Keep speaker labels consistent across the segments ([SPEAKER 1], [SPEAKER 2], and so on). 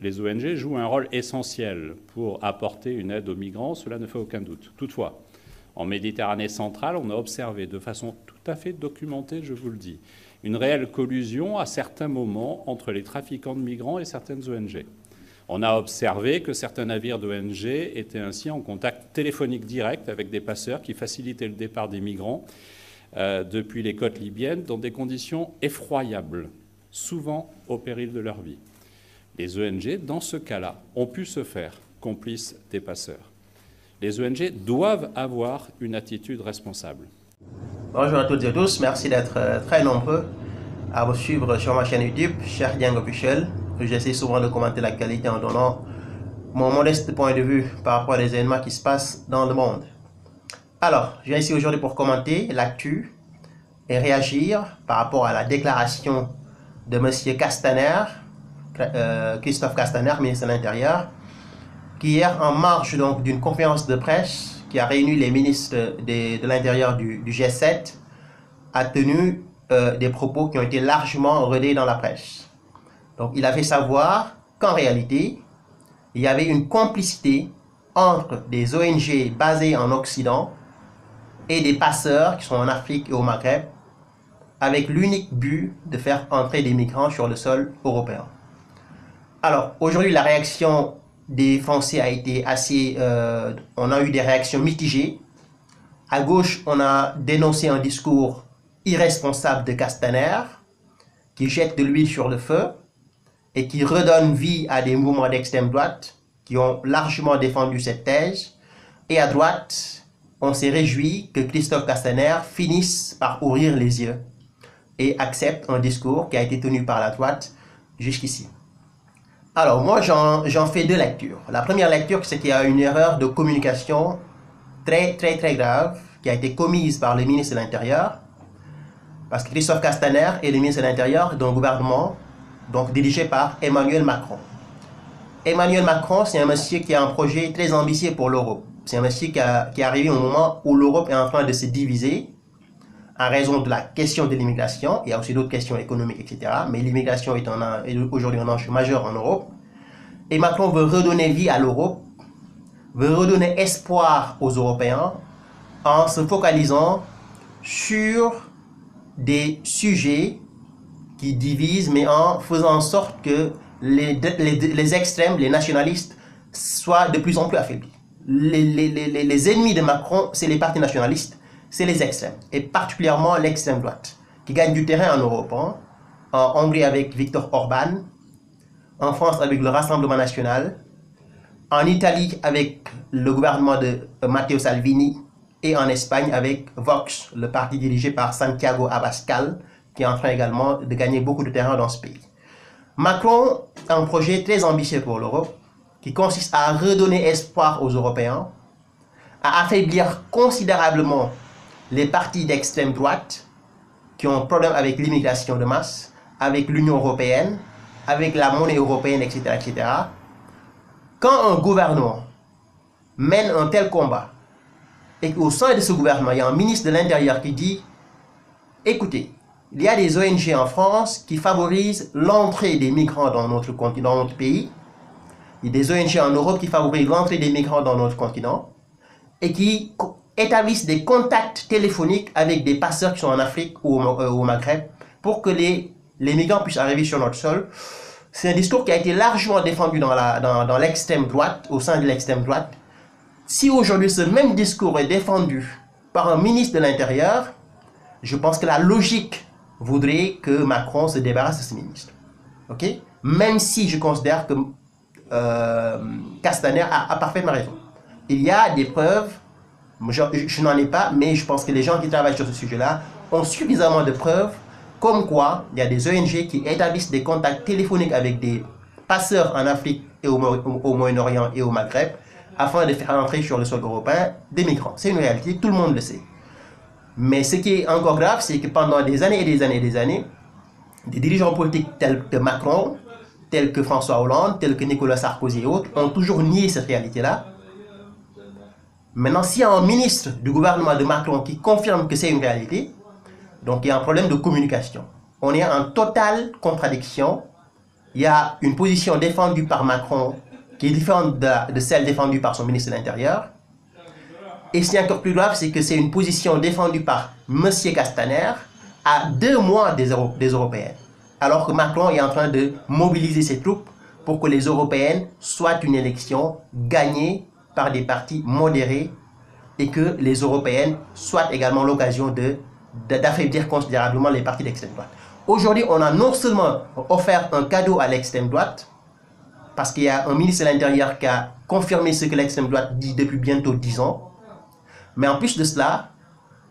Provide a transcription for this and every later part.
[SPEAKER 1] les ONG jouent un rôle essentiel pour apporter une aide aux migrants, cela ne fait aucun doute. Toutefois, en Méditerranée centrale, on a observé de façon tout à fait documentée, je vous le dis, une réelle collusion à certains moments entre les trafiquants de migrants et certaines ONG. On a observé que certains navires d'ONG étaient ainsi en contact téléphonique direct avec des passeurs qui facilitaient le départ des migrants depuis les côtes libyennes dans des conditions effroyables, souvent au péril de leur vie. Les ONG, dans ce cas-là, ont pu se faire complices des passeurs. Les ONG doivent avoir une attitude responsable.
[SPEAKER 2] Bonjour à toutes et à tous, merci d'être très nombreux à vous suivre sur ma chaîne YouTube, Cheikh Dieng Officiel. J'essaie souvent de commenter l'actualité en donnant mon modeste point de vue par rapport à des événements qui se passent dans le monde. Alors, je viens ici aujourd'hui pour commenter l'actu et réagir par rapport à la déclaration de M. Castaner, Christophe Castaner, ministre de l'Intérieur, qui hier, en marge d'une conférence de presse qui a réuni les ministres de l'Intérieur du G7, a tenu des propos qui ont été largement relayés dans la presse. Donc, il a fait savoir qu'en réalité, il y avait une complicité entre des ONG basées en Occident et des passeurs qui sont en Afrique et au Maghreb, avec l'unique but de faire entrer des migrants sur le sol européen. Alors, aujourd'hui, la réaction des Français a été assez... on a eu des réactions mitigées. À gauche, on a dénoncé un discours irresponsable de Castaner, qui jette de l'huile sur le feu et qui redonne vie à des mouvements d'extrême droite qui ont largement défendu cette thèse. Et à droite, on s'est réjoui que Christophe Castaner finisse par ouvrir les yeux et accepte un discours qui a été tenu par la droite jusqu'ici. Alors moi, j'en fais deux lectures. La première lecture, c'est qu'il y a une erreur de communication très grave qui a été commise par le ministre de l'Intérieur, parce que Christophe Castaner est le ministre de l'Intérieur d'un gouvernement donc dirigé par Emmanuel Macron. Emmanuel Macron, c'est un monsieur qui a un projet très ambitieux pour l'Europe. C'est un monsieur qui est arrivé au moment où l'Europe est en train de se diviser en raison de la question de l'immigration. Il y a aussi d'autres questions économiques, etc. Mais l'immigration est aujourd'hui un enjeu majeur en Europe. Et Macron veut redonner vie à l'Europe, veut redonner espoir aux Européens en se focalisant sur des sujets qui divisent, mais en faisant en sorte que les extrêmes, les nationalistes, soient de plus en plus affaiblis. Les ennemis de Macron, c'est les partis nationalistes, c'est les extrêmes, et particulièrement l'extrême droite, qui gagne du terrain en Europe, hein, en Hongrie avec Viktor Orban, en France avec le Rassemblement national, en Italie avec le gouvernement de Matteo Salvini, et en Espagne avec Vox, le parti dirigé par Santiago Abascal, qui est en train également de gagner beaucoup de terrain dans ce pays. Macron a un projet très ambitieux pour l'Europe, qui consiste à redonner espoir aux Européens, à affaiblir considérablement les partis d'extrême droite qui ont un problème avec l'immigration de masse, avec l'Union européenne, avec la monnaie européenne, etc., etc. Quand un gouvernement mène un tel combat, et qu'au sein de ce gouvernement, il y a un ministre de l'Intérieur qui dit « Écoutez, il y a des ONG en France qui favorisent l'entrée des migrants dans notre continent, dans notre pays. Il y a des ONG en Europe qui favorisent l'entrée des migrants dans notre continent et qui établissent des contacts téléphoniques avec des passeurs qui sont en Afrique ou au Maghreb pour que les migrants puissent arriver sur notre sol. » C'est un discours qui a été largement défendu dans l'extrême droite, au sein de l'extrême droite. Si aujourd'hui ce même discours est défendu par un ministre de l'Intérieur, je pense que la logique voudrait que Macron se débarrasse de ce ministre. Ok? Même si je considère que Castaner a parfaitement raison. Il y a des preuves, je n'en ai pas, mais je pense que les gens qui travaillent sur ce sujet-là ont suffisamment de preuves comme quoi il y a des ONG qui établissent des contacts téléphoniques avec des passeurs en Afrique et au Moyen-Orient et au Maghreb afin de faire entrer sur le sol européen des migrants. C'est une réalité, tout le monde le sait. Mais ce qui est encore grave, c'est que pendant des années et des années et des années, des dirigeants politiques tels que Macron, tels que François Hollande, tels que Nicolas Sarkozy et autres, ont toujours nié cette réalité-là. Maintenant, s'il y a un ministre du gouvernement de Macron qui confirme que c'est une réalité, donc il y a un problème de communication. On est en totale contradiction il y a une position défendue par Macron qui est différente de celle défendue par son ministre de l'Intérieur. Et ce qui est encore plus grave, c'est que c'est une position défendue par M. Castaner à 2 mois des Européennes. Alors que Macron est en train de mobiliser ses troupes pour que les Européennes soient une élection gagnée par des partis modérés et que les Européennes soient également l'occasion d'affaiblir considérablement les partis d'extrême droite. Aujourd'hui, on a non seulement offert un cadeau à l'extrême droite, parce qu'il y a un ministre de l'Intérieur qui a confirmé ce que l'extrême droite dit depuis bientôt 10 ans, mais en plus de cela,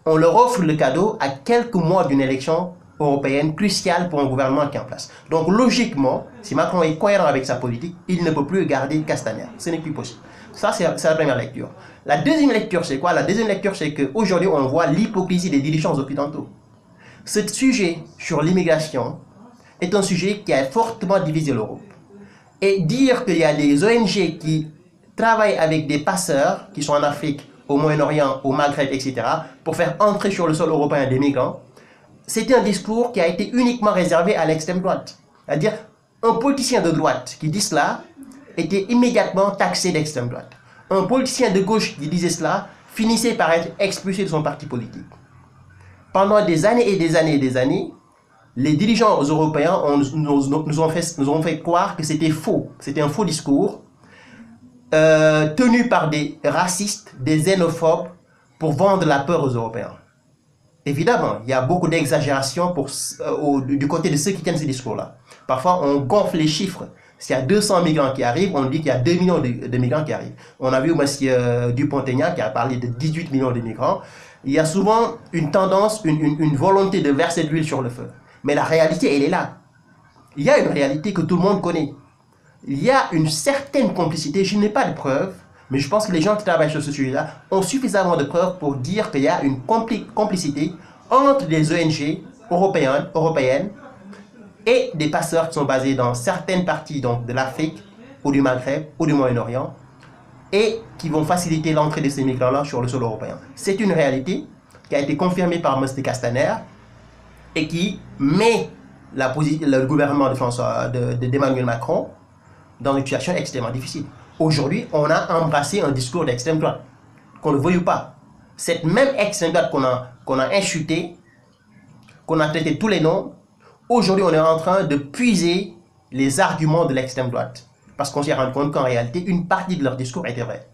[SPEAKER 2] on leur offre le cadeau à quelques mois d'une élection européenne cruciale pour un gouvernement qui est en place. Donc logiquement, si Macron est cohérent avec sa politique, il ne peut plus garder Castaner. Ce n'est plus possible. Ça, c'est la première lecture. La deuxième lecture, c'est quoi? La deuxième lecture, c'est qu'aujourd'hui, on voit l'hypocrisie des dirigeants occidentaux. Ce sujet sur l'immigration est un sujet qui a fortement divisé l'Europe. Et dire qu'il y a des ONG qui travaillent avec des passeurs qui sont en Afrique, au Moyen-Orient, au Maghreb, etc., pour faire entrer sur le sol européen des migrants, c'était un discours qui a été uniquement réservé à l'extrême droite. C'est-à-dire, un politicien de droite qui dit cela était immédiatement taxé d'extrême droite. Un politicien de gauche qui disait cela finissait par être expulsé de son parti politique. Pendant des années et des années et des années, les dirigeants européens nous ont fait croire que c'était faux. C'était un faux discours tenu par des racistes, des xénophobes, pour vendre la peur aux Européens. Évidemment, il y a beaucoup d'exagération du côté de ceux qui tiennent ces discours-là. Parfois, on gonfle les chiffres. S'il y a 200 migrants qui arrivent, on dit qu'il y a 2 millions de migrants qui arrivent. On a vu M. Dupont-Aignan qui a parlé de 18 millions de migrants. Il y a souvent une tendance, une volonté de verser de l'huile sur le feu. Mais la réalité, elle est là. Il y a une réalité que tout le monde connaît. Il y a une certaine complicité, je n'ai pas de preuves, mais je pense que les gens qui travaillent sur ce sujet-là ont suffisamment de preuves pour dire qu'il y a une complicité entre les ONG européennes et des passeurs qui sont basés dans certaines parties donc, de l'Afrique ou du Maghreb ou du Moyen-Orient et qui vont faciliter l'entrée de ces migrants-là sur le sol européen. C'est une réalité qui a été confirmée par M. Castaner et qui met le gouvernement d'Emmanuel Macron dans une situation extrêmement difficile. Aujourd'hui, on a embrassé un discours d'extrême droite, qu'on le veuille ou pas. Cette même extrême droite qu'on a insultée, qu'on a traité tous les noms, aujourd'hui, on est en train de puiser les arguments de l'extrême droite. Parce qu'on s'est rendu compte qu'en réalité, une partie de leur discours était vraie.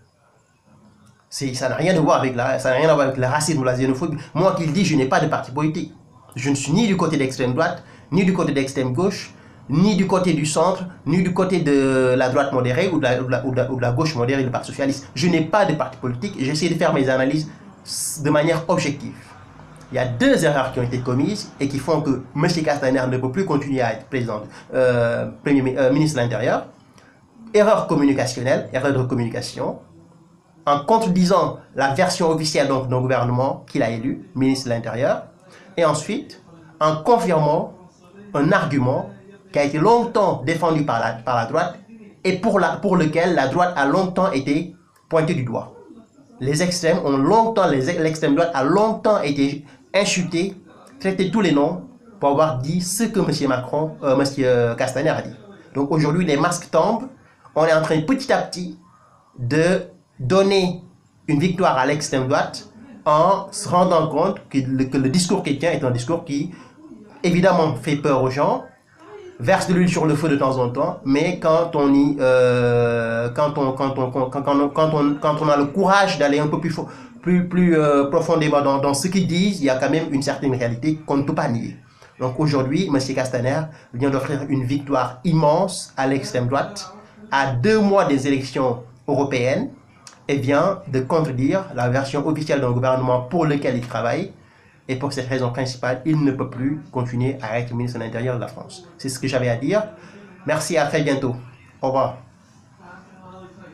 [SPEAKER 2] Ça n'a rien à voir avec le racisme ou la xénophobie. Moi qui le dis, je n'ai pas de parti politique. Je ne suis ni du côté d'extrême droite, ni du côté d'extrême gauche, ni du côté du centre, ni du côté de la droite modérée ou de la gauche modérée, le Parti socialiste. Je n'ai pas de parti politique et j'essaie de faire mes analyses de manière objective. Il y a 2 erreurs qui ont été commises et qui font que M. Castaner ne peut plus continuer à être ministre de l'Intérieur. Erreur communicationnelle, erreur de communication, en contredisant la version officielle d'un gouvernement qu'il a élu, ministre de l'Intérieur, et ensuite en confirmant un argument qui a été longtemps défendu par la droite et pour lequel la droite a longtemps été pointée du doigt. Les extrêmes l'extrême droite a longtemps été insultée, traitée tous les noms pour avoir dit ce que M. Castaner a dit. Donc aujourd'hui, les masques tombent. On est en train petit à petit de donner une victoire à l'extrême droite en se rendant compte que le discours qu'il tient est un discours qui, évidemment, fait peur aux gens, verse de l'huile sur le feu de temps en temps, mais quand on a le courage d'aller un peu plus profondément dans ce qu'ils disent, il y a quand même une certaine réalité qu'on ne peut pas nier. Donc aujourd'hui, M. Castaner vient d'offrir une victoire immense à l'extrême droite, à 2 mois des élections européennes, et vient de contredire la version officielle d'un gouvernement pour lequel il travaille. Et pour cette raison principale, il ne peut plus continuer à être ministre de l'Intérieur de la France. C'est ce que j'avais à dire. Merci, à très bientôt. Au revoir.